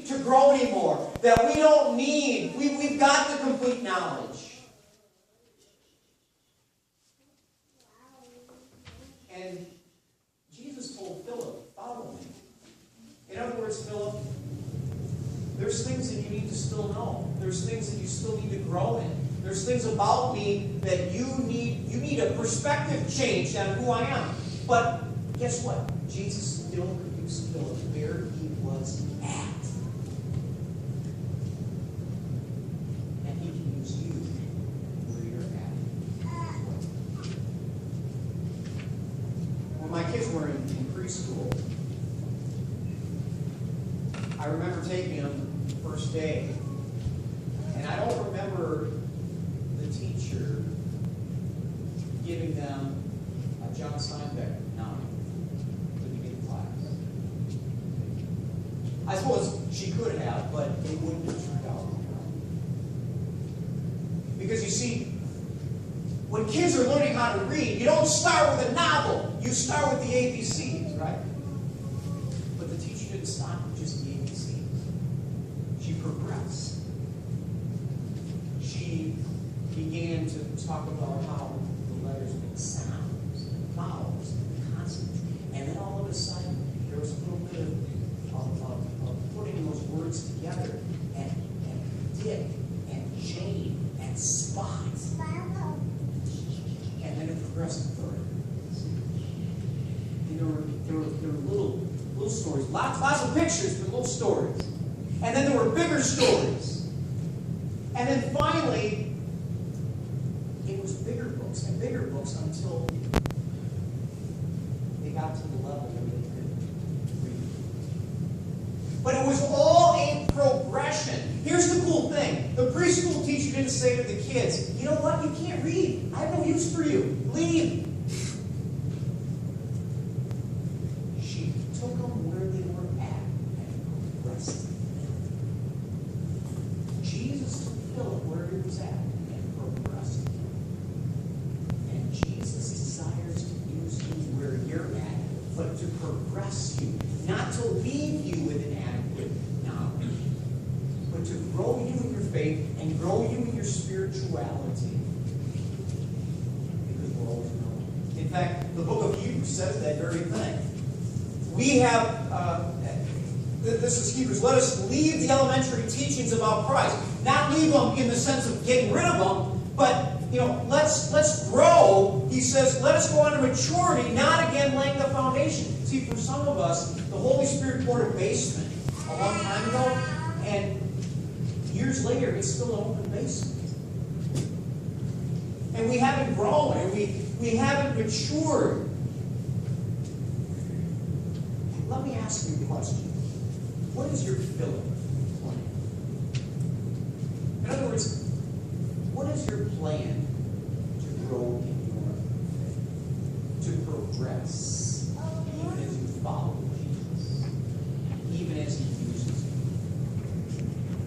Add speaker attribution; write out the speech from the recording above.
Speaker 1: to grow anymore. That we don't need, we've got the complete knowledge. And Jesus told Philip, follow me. In other words, Philip, there's things that you need to still know. There's things that you still need to grow in. There's things about me that you need a perspective change on who I am. But guess what? Jesus still could use Philip where he was at. And he can use you where you're at. When my kids were in preschool, I remember taking them the first day, and I don't remember the teacher giving them a John Steinbeck novel at the beginning of class. I suppose she could have, but it wouldn't have turned out. Because you see, when kids are learning how to read, you don't start with a novel. You start with the ABCs, right? But the teacher didn't stop with just the ABCs. She progressed. She began to talk about how the letters make sounds, and vowels, and consonants. And then all of a sudden, there was a little bit of putting those words together, and Dick, and Jane, and Spot. And then it progressed further. And there were little stories, lots of pictures, but little stories. And then there were bigger stories. And then finally, it was bigger books and bigger books until they got to the level where they could read. But it was all a progression. Here's the cool thing. The preschool teacher didn't say to the kids, you know what, you can't read. I have no use for you. Leave. She took them where they were at and progressed them. Jesus took Philip where he was at and progressed him. And Jesus desires to use you where you're at, but to progress you, not to leave you with inadequate knowledge, but to grow you in your faith and grow you in your spirituality. Because we're always growing. In fact, the book of Hebrews says that very thing. We have, this is Hebrews, let us leave the elementary teachings about Christ. Not leave them in the sense of getting rid of them, but let's grow. He says, let us go on to maturity, not again laying the foundation. See, for some of us, the Holy Spirit poured a basement a long time ago, and years later, it's still an open basement. And we haven't grown, and we haven't matured. Let me ask you a question. What is your Philip plan? In other words, what is your plan to grow in your faith? To progress, even as you follow